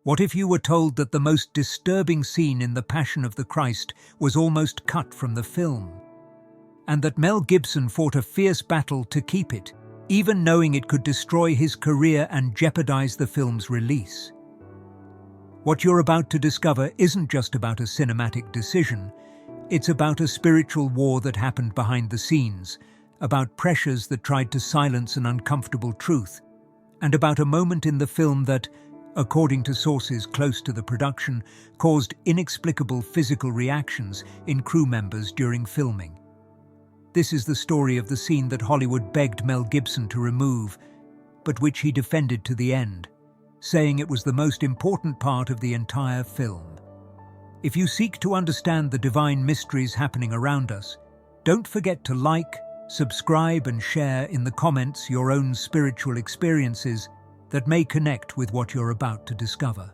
What if you were told that the most disturbing scene in The Passion of the Christ was almost cut from the film? And that Mel Gibson fought a fierce battle to keep it, even knowing it could destroy his career and jeopardize the film's release? What you're about to discover isn't just about a cinematic decision. It's about a spiritual war that happened behind the scenes, about pressures that tried to silence an uncomfortable truth, and about a moment in the film that, according to sources close to the production, caused inexplicable physical reactions in crew members during filming. This is the story of the scene that Hollywood begged Mel Gibson to remove, but which he defended to the end, saying it was the most important part of the entire film. If you seek to understand the divine mysteries happening around us, don't forget to like, subscribe and share in the comments your own spiritual experiences that may connect with what you're about to discover.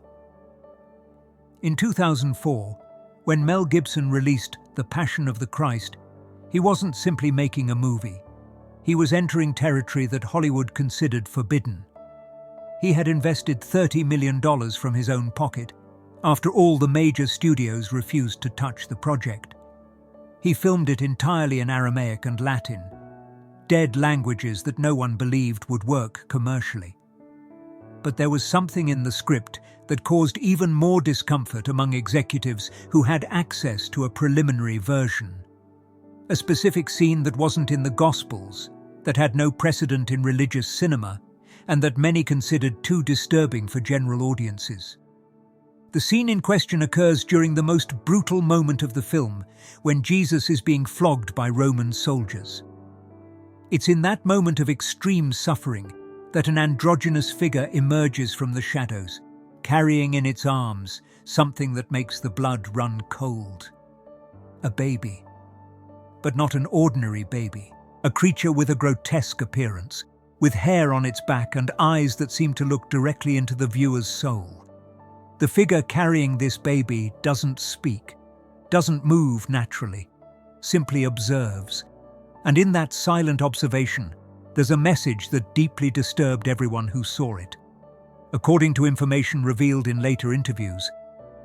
In 2004, when Mel Gibson released The Passion of the Christ, he wasn't simply making a movie. He was entering territory that Hollywood considered forbidden. He had invested $30 million from his own pocket, after all the major studios refused to touch the project. He filmed it entirely in Aramaic and Latin, dead languages that no one believed would work commercially. But there was something in the script that caused even more discomfort among executives who had access to a preliminary version. A specific scene that wasn't in the Gospels, that had no precedent in religious cinema, and that many considered too disturbing for general audiences. The scene in question occurs during the most brutal moment of the film, when Jesus is being flogged by Roman soldiers. It's in that moment of extreme suffering that an androgynous figure emerges from the shadows, carrying in its arms something that makes the blood run cold. A baby. But not an ordinary baby. A creature with a grotesque appearance, with hair on its back and eyes that seem to look directly into the viewer's soul. The figure carrying this baby doesn't speak, doesn't move naturally, simply observes. And in that silent observation, there's a message that deeply disturbed everyone who saw it. According to information revealed in later interviews,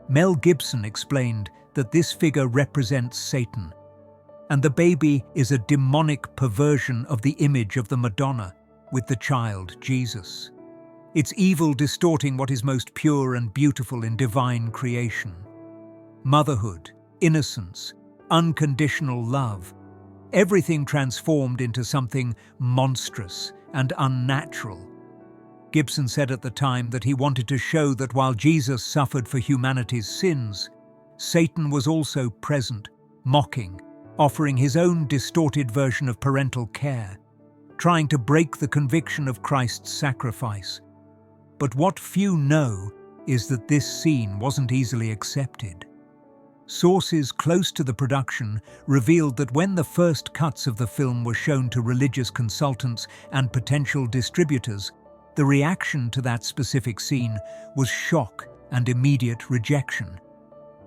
Mel Gibson explained that this figure represents Satan, and the baby is a demonic perversion of the image of the Madonna with the child, Jesus. It's evil distorting what is most pure and beautiful in divine creation. Motherhood, innocence, unconditional love, everything transformed into something monstrous and unnatural. Gibson said at the time that he wanted to show that while Jesus suffered for humanity's sins, Satan was also present, mocking, offering his own distorted version of parental care, trying to break the conviction of Christ's sacrifice. But what few know is that this scene wasn't easily accepted. Sources close to the production revealed that when the first cuts of the film were shown to religious consultants and potential distributors, the reaction to that specific scene was shock and immediate rejection.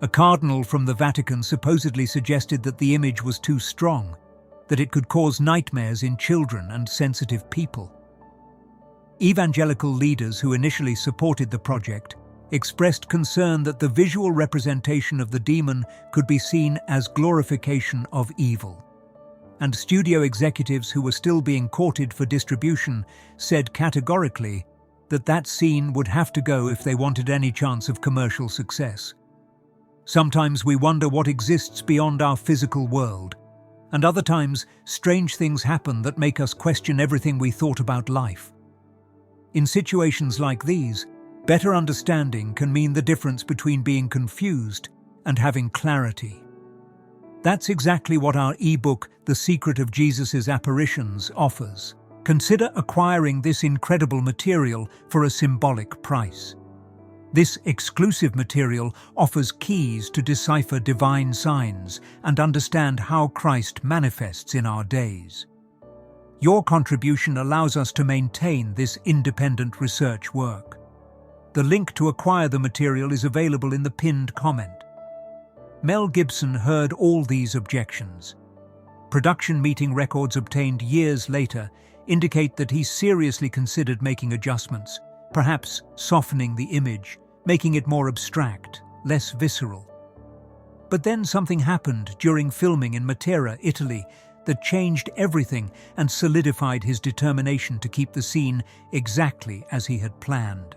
A cardinal from the Vatican supposedly suggested that the image was too strong, that it could cause nightmares in children and sensitive people. Evangelical leaders who initially supported the project expressed concern that the visual representation of the demon could be seen as glorification of evil. And studio executives who were still being courted for distribution said categorically that that scene would have to go if they wanted any chance of commercial success. Sometimes we wonder what exists beyond our physical world, and other times strange things happen that make us question everything we thought about life. In situations like these, better understanding can mean the difference between being confused and having clarity. That's exactly what our ebook, The Secret of Jesus' Apparitions, offers. Consider acquiring this incredible material for a symbolic price. This exclusive material offers keys to decipher divine signs and understand how Christ manifests in our days. Your contribution allows us to maintain this independent research work. The link to acquire the material is available in the pinned comment. Mel Gibson heard all these objections. Production meeting records obtained years later indicate that he seriously considered making adjustments, perhaps softening the image, making it more abstract, less visceral. But then something happened during filming in Matera, Italy, that changed everything and solidified his determination to keep the scene exactly as he had planned.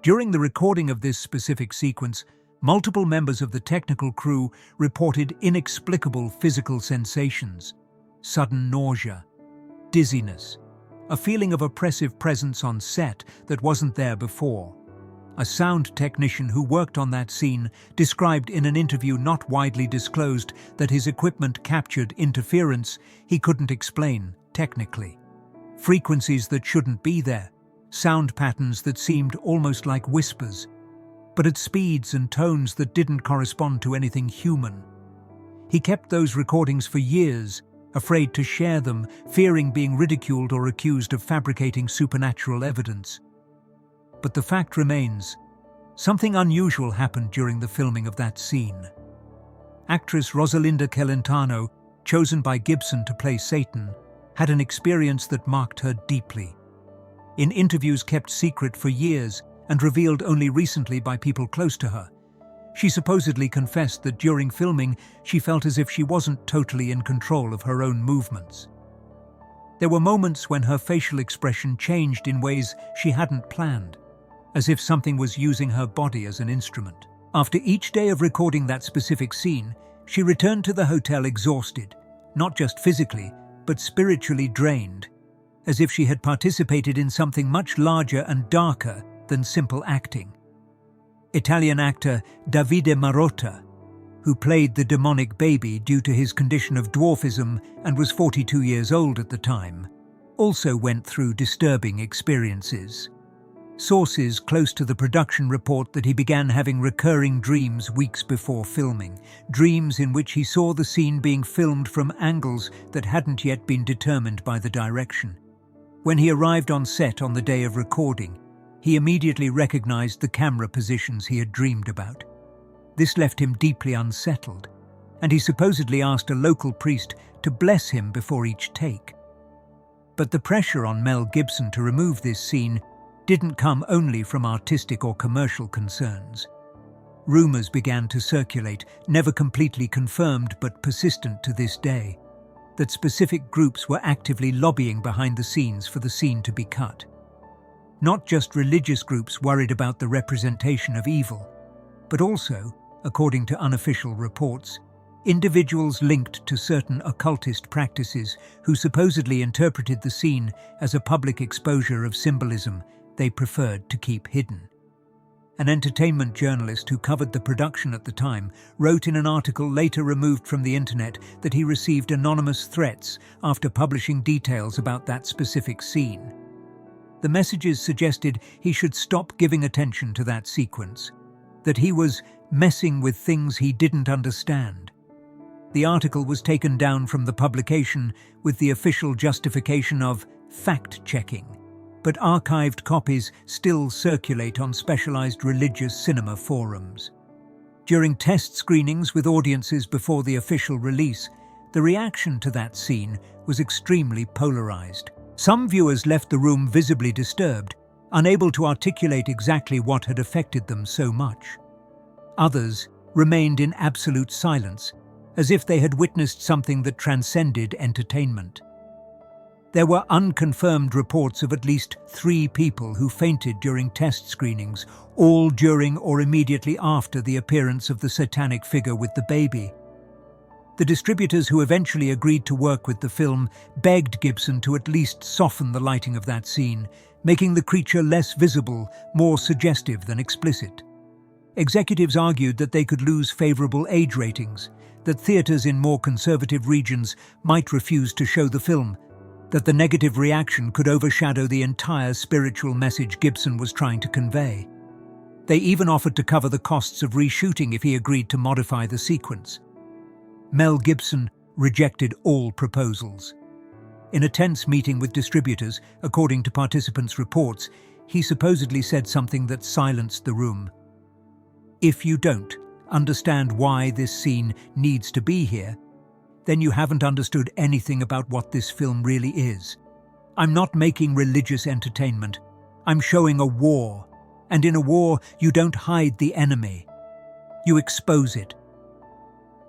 During the recording of this specific sequence, multiple members of the technical crew reported inexplicable physical sensations: sudden nausea, dizziness, a feeling of oppressive presence on set that wasn't there before. A sound technician who worked on that scene described in an interview not widely disclosed that his equipment captured interference he couldn't explain technically. Frequencies that shouldn't be there, sound patterns that seemed almost like whispers, but at speeds and tones that didn't correspond to anything human. He kept those recordings for years, afraid to share them, fearing being ridiculed or accused of fabricating supernatural evidence. But the fact remains, something unusual happened during the filming of that scene. Actress Rosalinda Celentano, chosen by Gibson to play Satan, had an experience that marked her deeply. In interviews kept secret for years and revealed only recently by people close to her, she supposedly confessed that during filming she felt as if she wasn't totally in control of her own movements. There were moments when her facial expression changed in ways she hadn't planned, as if something was using her body as an instrument. After each day of recording that specific scene, she returned to the hotel exhausted, not just physically, but spiritually drained, as if she had participated in something much larger and darker than simple acting. Italian actor Davide Marotta, who played the demonic baby due to his condition of dwarfism and was 42 years old at the time, also went through disturbing experiences. Sources close to the production report that he began having recurring dreams weeks before filming, dreams in which he saw the scene being filmed from angles that hadn't yet been determined by the direction. When he arrived on set on the day of recording, he immediately recognized the camera positions he had dreamed about. This left him deeply unsettled, and he supposedly asked a local priest to bless him before each take. But the pressure on Mel Gibson to remove this scene didn't come only from artistic or commercial concerns. Rumors began to circulate, never completely confirmed but persistent to this day, that specific groups were actively lobbying behind the scenes for the scene to be cut. Not just religious groups worried about the representation of evil, but also, according to unofficial reports, individuals linked to certain occultist practices who supposedly interpreted the scene as a public exposure of symbolism they preferred to keep hidden. An entertainment journalist who covered the production at the time wrote in an article later removed from the internet that he received anonymous threats after publishing details about that specific scene. The messages suggested he should stop giving attention to that sequence, that he was messing with things he didn't understand. The article was taken down from the publication with the official justification of fact-checking, but archived copies still circulate on specialized religious cinema forums. During test screenings with audiences before the official release, the reaction to that scene was extremely polarized. Some viewers left the room visibly disturbed, unable to articulate exactly what had affected them so much. Others remained in absolute silence, as if they had witnessed something that transcended entertainment. There were unconfirmed reports of at least 3 people who fainted during test screenings, all during or immediately after the appearance of the satanic figure with the baby. The distributors who eventually agreed to work with the film begged Gibson to at least soften the lighting of that scene, making the creature less visible, more suggestive than explicit. Executives argued that they could lose favorable age ratings, that theaters in more conservative regions might refuse to show the film, that the negative reaction could overshadow the entire spiritual message Gibson was trying to convey. They even offered to cover the costs of reshooting if he agreed to modify the sequence. Mel Gibson rejected all proposals. In a tense meeting with distributors, according to participants' reports, he supposedly said something that silenced the room. "If you don't understand why this scene needs to be here, then you haven't understood anything about what this film really is. I'm not making religious entertainment. I'm showing a war, And in a war, you don't hide the enemy. You expose it.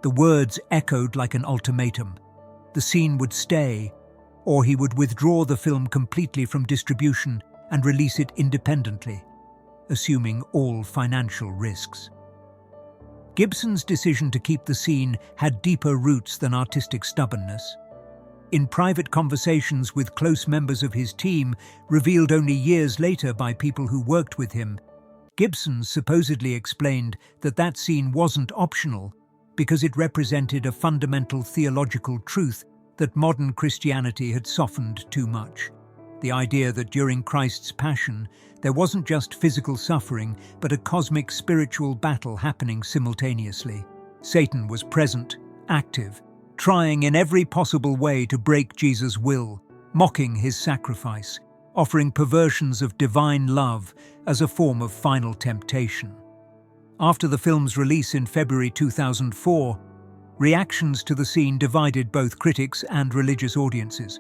The words echoed like an ultimatum. The scene would stay, or he would withdraw the film completely from distribution and release it independently, assuming all financial risks. Gibson's decision to keep the scene had deeper roots than artistic stubbornness. In private conversations with close members of his team, revealed only years later by people who worked with him, Gibson supposedly explained that that scene wasn't optional because it represented a fundamental theological truth that modern Christianity had softened too much. The idea that during Christ's passion, there wasn't just physical suffering, but a cosmic spiritual battle happening simultaneously. Satan was present, active, trying in every possible way to break Jesus' will, mocking his sacrifice, offering perversions of divine love as a form of final temptation. After the film's release in February 2004, reactions to the scene divided both critics and religious audiences.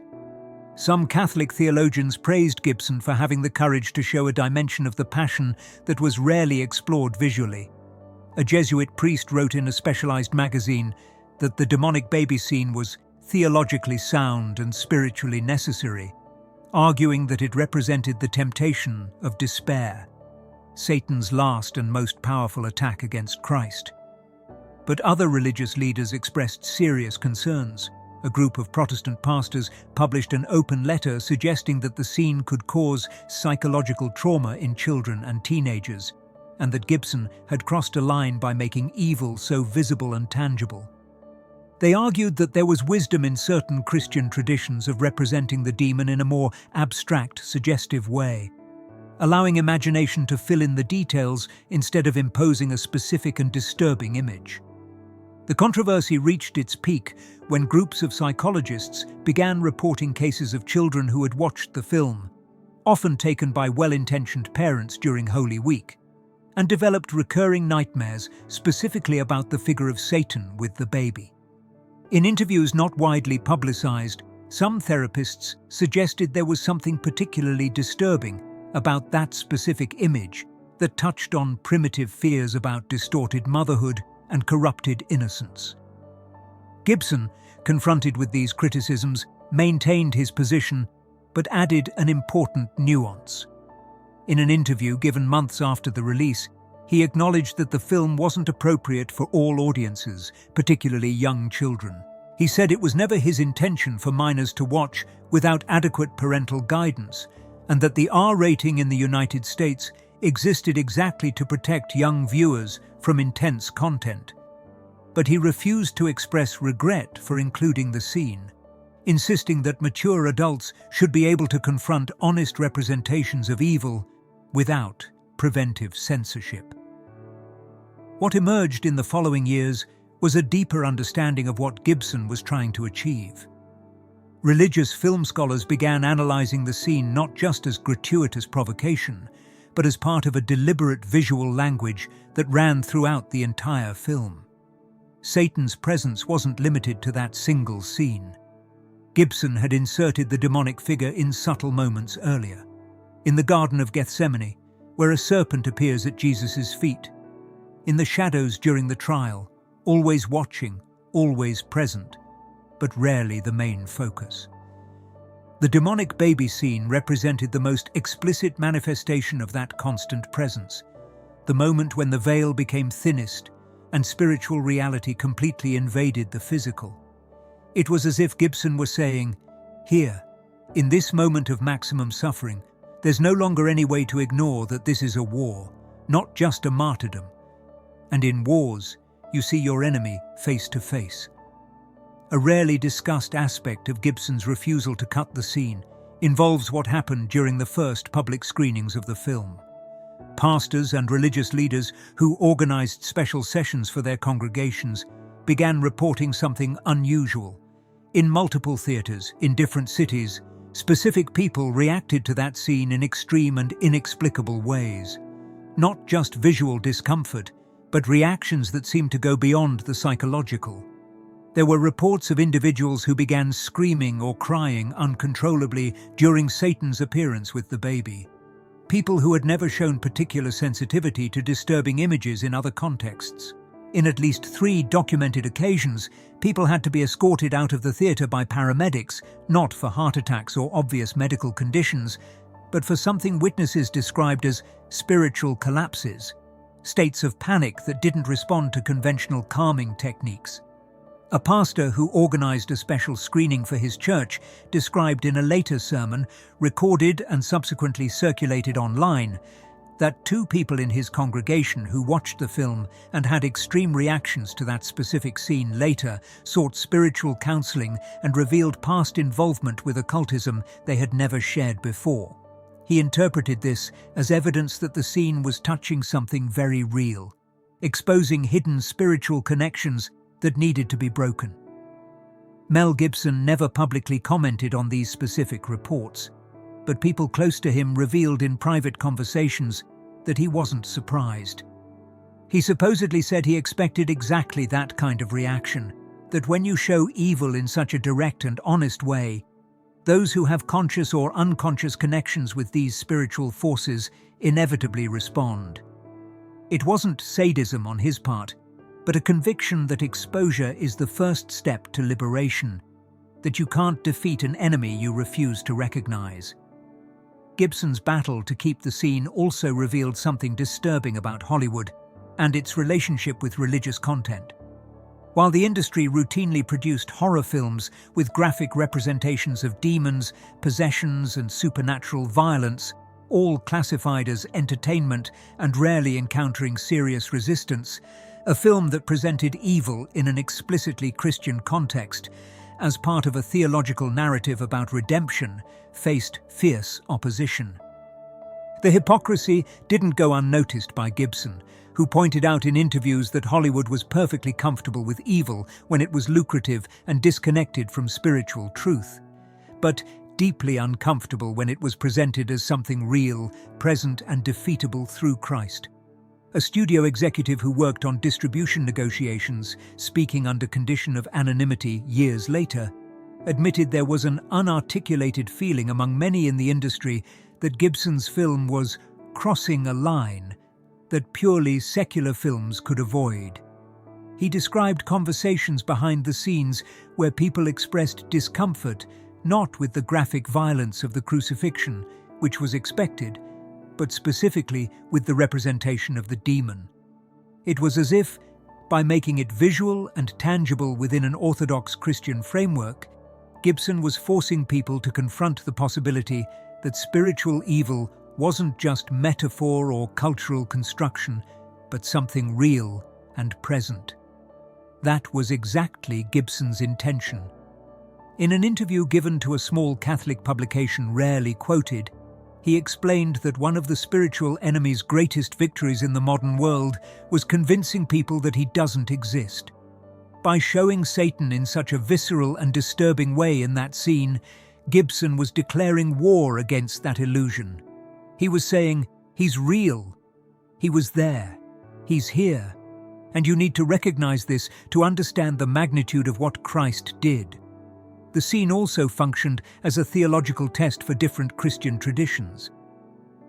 Some Catholic theologians praised Gibson for having the courage to show a dimension of the Passion that was rarely explored visually. A Jesuit priest wrote in a specialized magazine that the demonic baby scene was theologically sound and spiritually necessary, arguing that it represented the temptation of despair, Satan's last and most powerful attack against Christ. But other religious leaders expressed serious concerns. A group of Protestant pastors published an open letter suggesting that the scene could cause psychological trauma in children and teenagers, and that Gibson had crossed a line by making evil so visible and tangible. They argued that there was wisdom in certain Christian traditions of representing the demon in a more abstract, suggestive way, allowing imagination to fill in the details instead of imposing a specific and disturbing image. The controversy reached its peak when groups of psychologists began reporting cases of children who had watched the film, often taken by well-intentioned parents during Holy Week, and developed recurring nightmares specifically about the figure of Satan with the baby. In interviews not widely publicized, some therapists suggested there was something particularly disturbing about that specific image that touched on primitive fears about distorted motherhood and corrupted innocence. Gibson, confronted with these criticisms, maintained his position, but added an important nuance. In an interview given months after the release, he acknowledged that the film wasn't appropriate for all audiences, particularly young children. He said it was never his intention for minors to watch without adequate parental guidance, and that the R rating in the United States existed exactly to protect young viewers from intense content. But he refused to express regret for including the scene, insisting that mature adults should be able to confront honest representations of evil without preventive censorship. What emerged in the following years was a deeper understanding of what Gibson was trying to achieve. Religious film scholars began analyzing the scene not just as gratuitous provocation, but as part of a deliberate visual language that ran throughout the entire film. Satan's presence wasn't limited to that single scene. Gibson had inserted the demonic figure in subtle moments earlier. In the Garden of Gethsemane, where a serpent appears at Jesus' feet. In the shadows during the trial, always watching, always present, but rarely the main focus. The demonic baby scene represented the most explicit manifestation of that constant presence, the moment when the veil became thinnest and spiritual reality completely invaded the physical. It was as if Gibson was saying, "Here, in this moment of maximum suffering, there's no longer any way to ignore that this is a war, not just a martyrdom. And in wars, you see your enemy face to face." A rarely discussed aspect of Gibson's refusal to cut the scene involves what happened during the first public screenings of the film. Pastors and religious leaders who organized special sessions for their congregations began reporting something unusual. In multiple theaters, in different cities, specific people reacted to that scene in extreme and inexplicable ways. Not just visual discomfort, but reactions that seemed to go beyond the psychological. There were reports of individuals who began screaming or crying uncontrollably during Satan's appearance with the baby. people who had never shown particular sensitivity to disturbing images in other contexts. In at least 3 documented occasions, people had to be escorted out of the theatre by paramedics, not for heart attacks or obvious medical conditions, but for something witnesses described as spiritual collapses, states of panic that didn't respond to conventional calming techniques. A pastor who organized a special screening for his church described in a later sermon, recorded and subsequently circulated online, that 2 people in his congregation who watched the film and had extreme reactions to that specific scene later sought spiritual counseling and revealed past involvement with occultism they had never shared before. He interpreted this as evidence that the scene was touching something very real, exposing hidden spiritual connections that needed to be broken. Mel Gibson never publicly commented on these specific reports, but people close to him revealed in private conversations that he wasn't surprised. He supposedly said he expected exactly that kind of reaction, that when you show evil in such a direct and honest way, those who have conscious or unconscious connections with these spiritual forces inevitably respond. It wasn't sadism on his part, but a conviction that exposure is the first step to liberation, that you can't defeat an enemy you refuse to recognize. Gibson's battle to keep the scene also revealed something disturbing about Hollywood and its relationship with religious content. While the industry routinely produced horror films with graphic representations of demons, possessions, and supernatural violence, all classified as entertainment and rarely encountering serious resistance, a film that presented evil in an explicitly Christian context, as part of a theological narrative about redemption, faced fierce opposition. The hypocrisy didn't go unnoticed by Gibson, who pointed out in interviews that Hollywood was perfectly comfortable with evil when it was lucrative and disconnected from spiritual truth, but deeply uncomfortable when it was presented as something real, present, and defeatable through Christ. A studio executive who worked on distribution negotiations, speaking under condition of anonymity years later, admitted there was an unarticulated feeling among many in the industry that Gibson's film was crossing a line that purely secular films could avoid. He described conversations behind the scenes where people expressed discomfort, not with the graphic violence of the crucifixion, which was expected, but specifically with the representation of the demon. It was as if, by making it visual and tangible within an orthodox Christian framework, Gibson was forcing people to confront the possibility that spiritual evil wasn't just metaphor or cultural construction, but something real and present. That was exactly Gibson's intention. In an interview given to a small Catholic publication rarely quoted, he explained that one of the spiritual enemy's greatest victories in the modern world was convincing people that he doesn't exist. By showing Satan in such a visceral and disturbing way in that scene, Gibson was declaring war against that illusion. He was saying, he's real, he was there, he's here, and you need to recognize this to understand the magnitude of what Christ did. The scene also functioned as a theological test for different Christian traditions.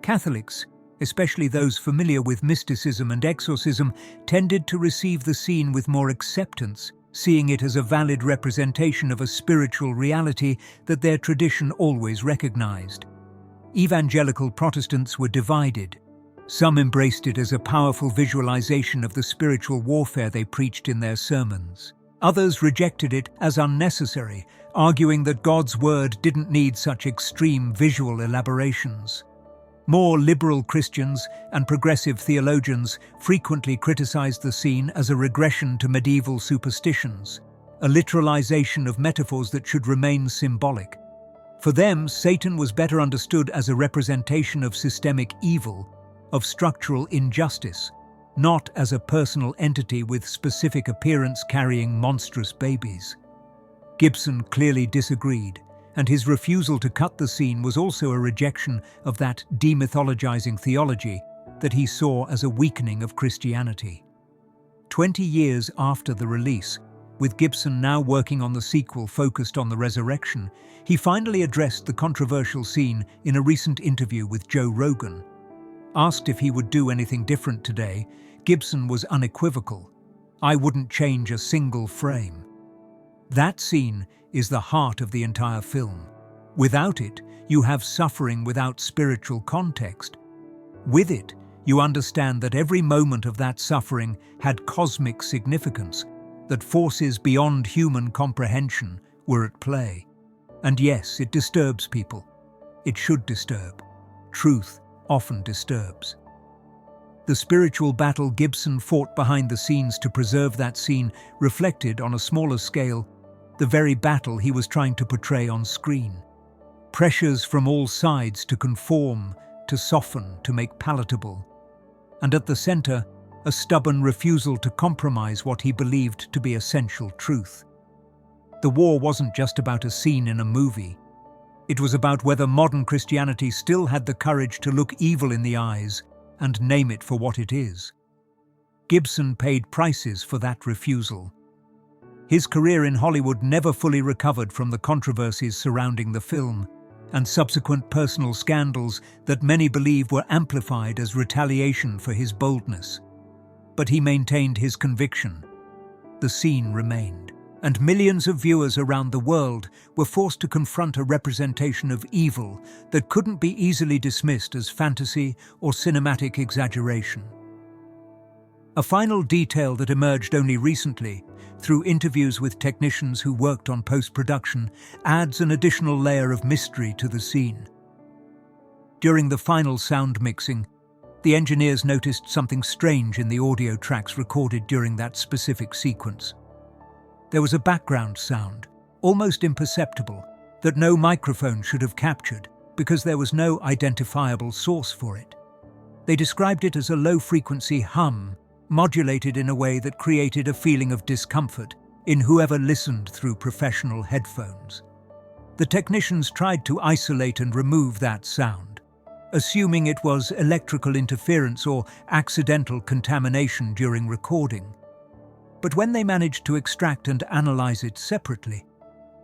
Catholics, especially those familiar with mysticism and exorcism, tended to receive the scene with more acceptance, seeing it as a valid representation of a spiritual reality that their tradition always recognized. Evangelical Protestants were divided. Some embraced it as a powerful visualization of the spiritual warfare they preached in their sermons. Others rejected it as unnecessary, arguing that God's word didn't need such extreme visual elaborations. More liberal Christians and progressive theologians frequently criticized the scene as a regression to medieval superstitions, a literalization of metaphors that should remain symbolic. For them, Satan was better understood as a representation of systemic evil, of structural injustice, not as a personal entity with specific appearance carrying monstrous babies. Gibson clearly disagreed, and his refusal to cut the scene was also a rejection of that demythologizing theology that he saw as a weakening of Christianity. 20 years after the release, with Gibson now working on the sequel focused on the resurrection, he finally addressed the controversial scene in a recent interview with Joe Rogan. Asked if he would do anything different today, Gibson was unequivocal. "I wouldn't change a single frame." That scene is the heart of the entire film. Without it, you have suffering without spiritual context. With it, you understand that every moment of that suffering had cosmic significance, that forces beyond human comprehension were at play. And yes, it disturbs people. It should disturb. Truth often disturbs. The spiritual battle Gibson fought behind the scenes to preserve that scene reflected, on a smaller scale, the very battle he was trying to portray on screen. Pressures from all sides to conform, to soften, to make palatable. And at the center, a stubborn refusal to compromise what he believed to be essential truth. The war wasn't just about a scene in a movie. It was about whether modern Christianity still had the courage to look evil in the eyes and name it for what it is. Gibson paid prices for that refusal. His career in Hollywood never fully recovered from the controversies surrounding the film and subsequent personal scandals that many believe were amplified as retaliation for his boldness. But he maintained his conviction. The scene remained, and millions of viewers around the world were forced to confront a representation of evil that couldn't be easily dismissed as fantasy or cinematic exaggeration. A final detail that emerged only recently, through interviews with technicians who worked on post-production, adds an additional layer of mystery to the scene. During the final sound mixing, the engineers noticed something strange in the audio tracks recorded during that specific sequence. There was a background sound, almost imperceptible, that no microphone should have captured because there was no identifiable source for it. They described it as a low-frequency hum, modulated in a way that created a feeling of discomfort in whoever listened through professional headphones. The technicians tried to isolate and remove that sound, assuming it was electrical interference or accidental contamination during recording. But when they managed to extract and analyze it separately,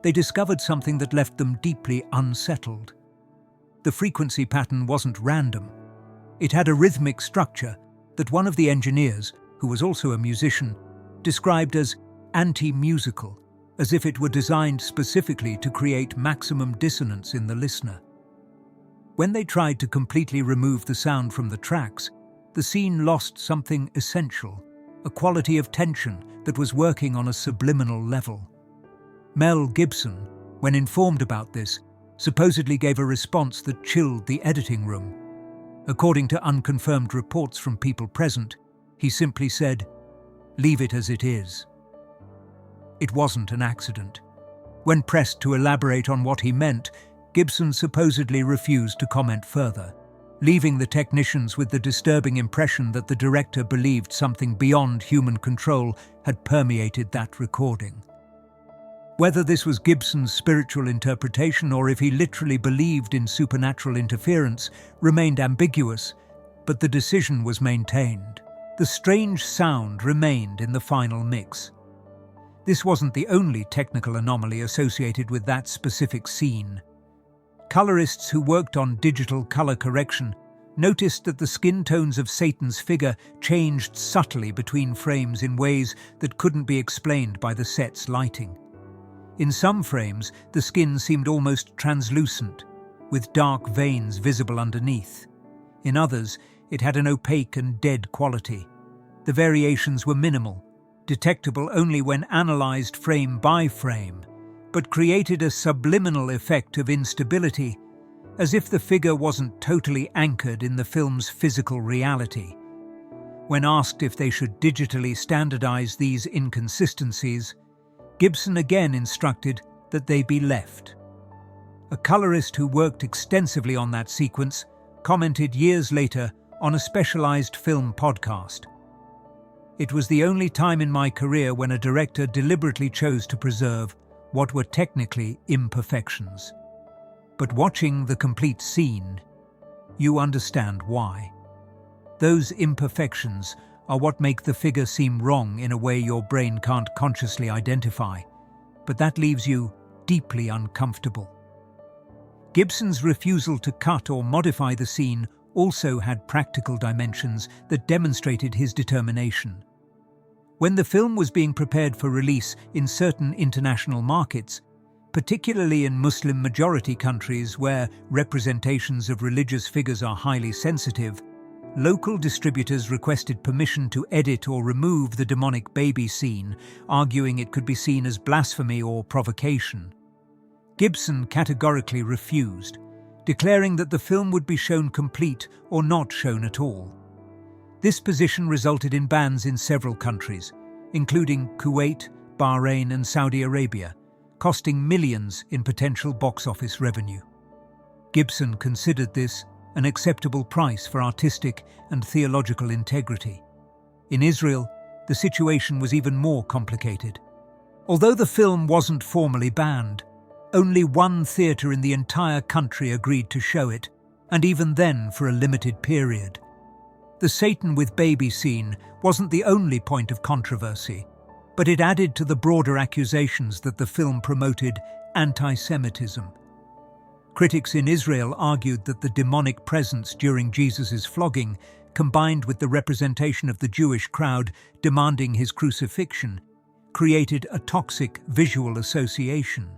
they discovered something that left them deeply unsettled. The frequency pattern wasn't random. It had a rhythmic structure that one of the engineers, who was also a musician, described as anti-musical, as if it were designed specifically to create maximum dissonance in the listener. When they tried to completely remove the sound from the tracks, the scene lost something essential, a quality of tension that was working on a subliminal level. Mel Gibson, when informed about this, supposedly gave a response that chilled the editing room. According to unconfirmed reports from people present, he simply said, "Leave it as it is." It wasn't an accident. When pressed to elaborate on what he meant, Gibson supposedly refused to comment further, leaving the technicians with the disturbing impression that the director believed something beyond human control had permeated that recording. Whether this was Gibson's spiritual interpretation or if he literally believed in supernatural interference remained ambiguous, but the decision was maintained. The strange sound remained in the final mix. This wasn't the only technical anomaly associated with that specific scene. Colorists who worked on digital color correction noticed that the skin tones of Satan's figure changed subtly between frames in ways that couldn't be explained by the set's lighting. In some frames, the skin seemed almost translucent, with dark veins visible underneath. In others, it had an opaque and dead quality. The variations were minimal, detectable only when analyzed frame by frame, but created a subliminal effect of instability, as if the figure wasn't totally anchored in the film's physical reality. When asked if they should digitally standardize these inconsistencies, Gibson again instructed that they be left. A colorist who worked extensively on that sequence commented years later on a specialized film podcast. "It was the only time in my career when a director deliberately chose to preserve what were technically imperfections. But watching the complete scene, you understand why. Those imperfections are what make the figure seem wrong in a way your brain can't consciously identify, but that leaves you deeply uncomfortable." Gibson's refusal to cut or modify the scene also had practical dimensions that demonstrated his determination. When the film was being prepared for release in certain international markets, particularly in Muslim-majority countries where representations of religious figures are highly sensitive, local distributors requested permission to edit or remove the demonic baby scene, arguing it could be seen as blasphemy or provocation. Gibson categorically refused, declaring that the film would be shown complete or not shown at all. This position resulted in bans in several countries, including Kuwait, Bahrain and Saudi Arabia, costing millions in potential box office revenue. Gibson considered this an acceptable price for artistic and theological integrity. In Israel, the situation was even more complicated. Although the film wasn't formally banned, only one theatre in the entire country agreed to show it, and even then for a limited period. The Satan with baby scene wasn't the only point of controversy, but it added to the broader accusations that the film promoted anti-Semitism. Critics in Israel argued that the demonic presence during Jesus' flogging, combined with the representation of the Jewish crowd demanding his crucifixion, created a toxic visual association.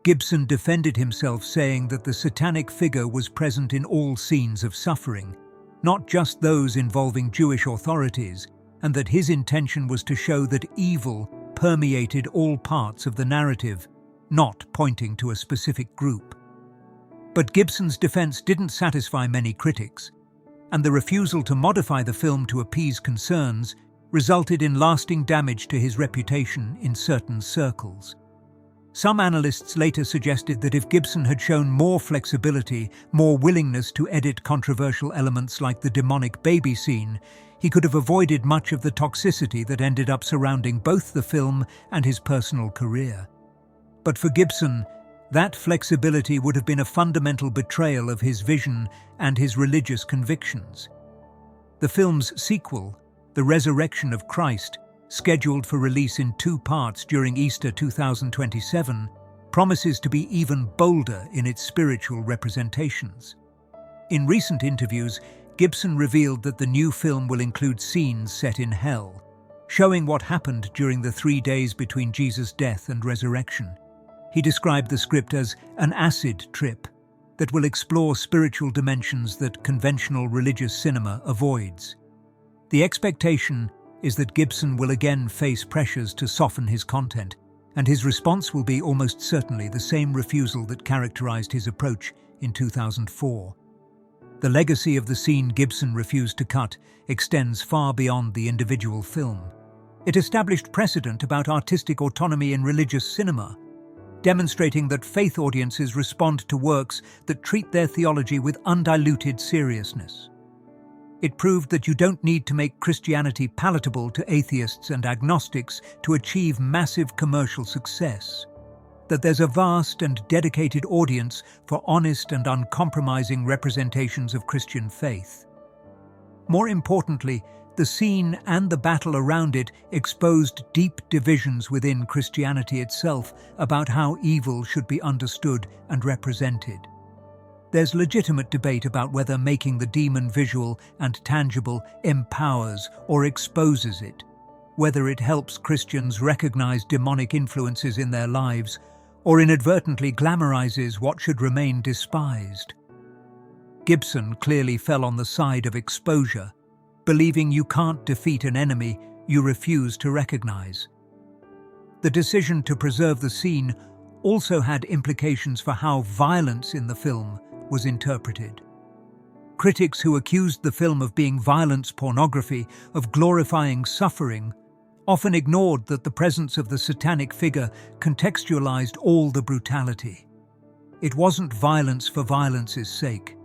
Gibson defended himself, saying that the satanic figure was present in all scenes of suffering, not just those involving Jewish authorities, and that his intention was to show that evil permeated all parts of the narrative, not pointing to a specific group. But Gibson's defense didn't satisfy many critics, and the refusal to modify the film to appease concerns resulted in lasting damage to his reputation in certain circles. Some analysts later suggested that if Gibson had shown more flexibility, more willingness to edit controversial elements like the demonic baby scene, he could have avoided much of the toxicity that ended up surrounding both the film and his personal career. But for Gibson, that flexibility would have been a fundamental betrayal of his vision and his religious convictions. The film's sequel, The Resurrection of Christ, scheduled for release in 2 parts during Easter 2027, promises to be even bolder in its spiritual representations. In recent interviews, Gibson revealed that the new film will include scenes set in hell, showing what happened during the 3 days between Jesus' death and resurrection. He described the script as an acid trip that will explore spiritual dimensions that conventional religious cinema avoids. The expectation is that Gibson will again face pressures to soften his content, and his response will be almost certainly the same refusal that characterized his approach in 2004. The legacy of the scene Gibson refused to cut extends far beyond the individual film. It established precedent about artistic autonomy in religious cinema, demonstrating that faith audiences respond to works that treat their theology with undiluted seriousness. It proved that you don't need to make Christianity palatable to atheists and agnostics to achieve massive commercial success, that there's a vast and dedicated audience for honest and uncompromising representations of Christian faith. More importantly, the scene and the battle around it exposed deep divisions within Christianity itself about how evil should be understood and represented. There's legitimate debate about whether making the demon visual and tangible empowers or exposes it, whether it helps Christians recognize demonic influences in their lives or inadvertently glamorizes what should remain despised. Gibson clearly fell on the side of exposure, believing you can't defeat an enemy you refuse to recognize. The decision to preserve the scene also had implications for how violence in the film was interpreted. Critics who accused the film of being violence pornography, of glorifying suffering, often ignored that the presence of the satanic figure contextualized all the brutality. It wasn't violence for violence's sake.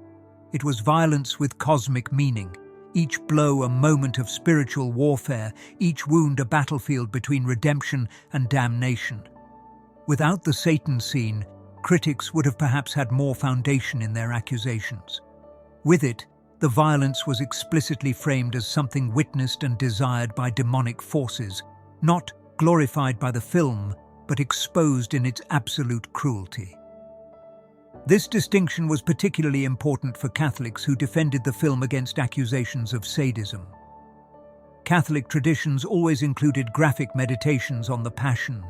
It was violence with cosmic meaning, each blow a moment of spiritual warfare, each wound a battlefield between redemption and damnation. Without the Satan scene, critics would have perhaps had more foundation in their accusations. With it, the violence was explicitly framed as something witnessed and desired by demonic forces, not glorified by the film, but exposed in its absolute cruelty. This distinction was particularly important for Catholics who defended the film against accusations of sadism. Catholic traditions always included graphic meditations on the Passion,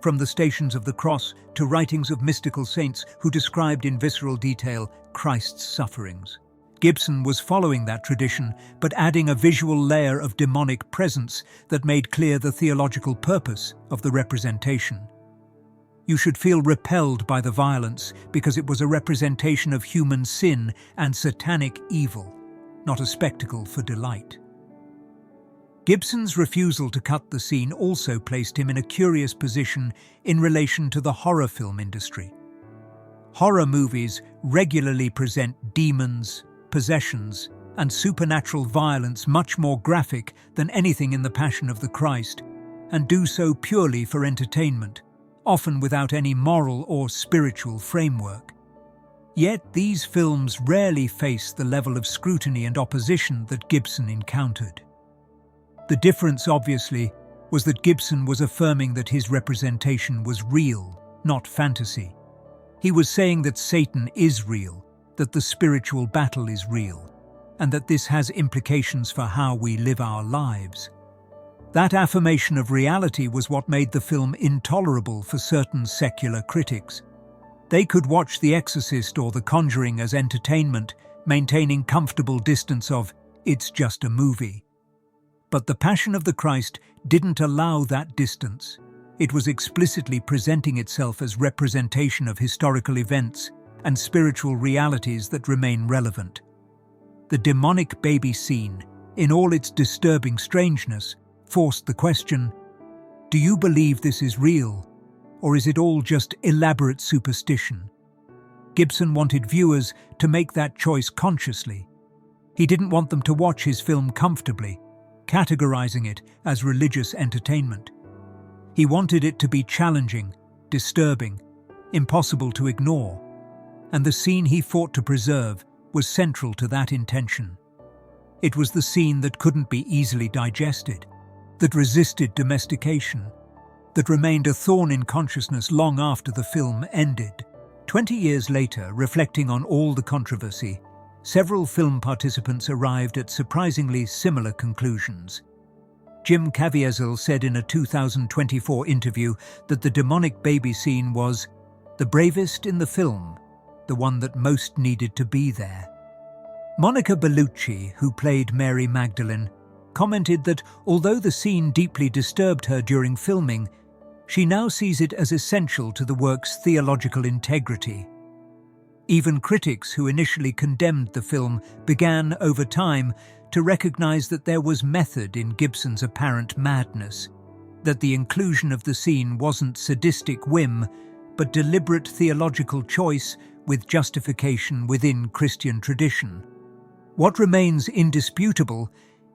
from the Stations of the Cross to writings of mystical saints who described in visceral detail Christ's sufferings. Gibson was following that tradition, but adding a visual layer of demonic presence that made clear the theological purpose of the representation. You should feel repelled by the violence because it was a representation of human sin and satanic evil, not a spectacle for delight. Gibson's refusal to cut the scene also placed him in a curious position in relation to the horror film industry. Horror movies regularly present demons, possessions, and supernatural violence much more graphic than anything in The Passion of the Christ, and do so purely for entertainment, often without any moral or spiritual framework. Yet these films rarely face the level of scrutiny and opposition that Gibson encountered. The difference, obviously, was that Gibson was affirming that his representation was real, not fantasy. He was saying that Satan is real, that the spiritual battle is real, and that this has implications for how we live our lives. That affirmation of reality was what made the film intolerable for certain secular critics. They could watch The Exorcist or The Conjuring as entertainment, maintaining comfortable distance of, "It's just a movie." But The Passion of the Christ didn't allow that distance. It was explicitly presenting itself as representation of historical events and spiritual realities that remain relevant. The demonic baby scene, in all its disturbing strangeness, forced the question, do you believe this is real, or is it all just elaborate superstition? Gibson wanted viewers to make that choice consciously. He didn't want them to watch his film comfortably, categorizing it as religious entertainment. He wanted it to be challenging, disturbing, impossible to ignore, and the scene he fought to preserve was central to that intention. It was the scene that couldn't be easily digested, that resisted domestication, that remained a thorn in consciousness long after the film ended. 20 years later, reflecting on all the controversy, several film participants arrived at surprisingly similar conclusions. Jim Caviezel said in a 2024 interview that the demonic baby scene was the bravest in the film, the one that most needed to be there. Monica Bellucci, who played Mary Magdalene, commented that although the scene deeply disturbed her during filming, she now sees it as essential to the work's theological integrity. Even critics who initially condemned the film began, over time, to recognize that there was method in Gibson's apparent madness, that the inclusion of the scene wasn't sadistic whim, but deliberate theological choice with justification within Christian tradition. What remains indisputable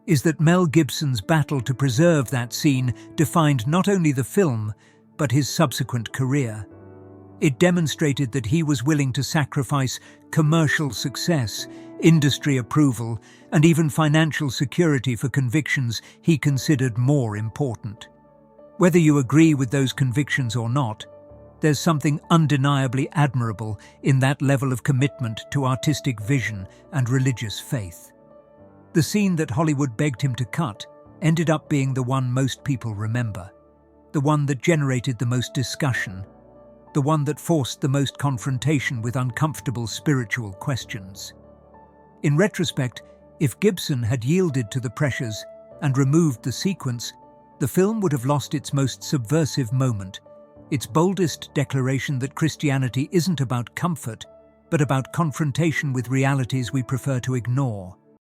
is that Mel Gibson's battle to preserve that scene defined not only the film, but his subsequent career. It demonstrated that he was willing to sacrifice commercial success, industry approval, and even financial security for convictions he considered more important. Whether you agree with those convictions or not, there's something undeniably admirable in that level of commitment to artistic vision and religious faith. The scene that Hollywood begged him to cut ended up being the one most people remember, the one that generated the most discussion, the one that forced the most confrontation with uncomfortable spiritual questions. In retrospect, if Gibson had yielded to the pressures and removed the sequence, the film would have lost its most subversive moment, its boldest declaration that Christianity isn't about comfort, but about confrontation with realities we prefer to ignore.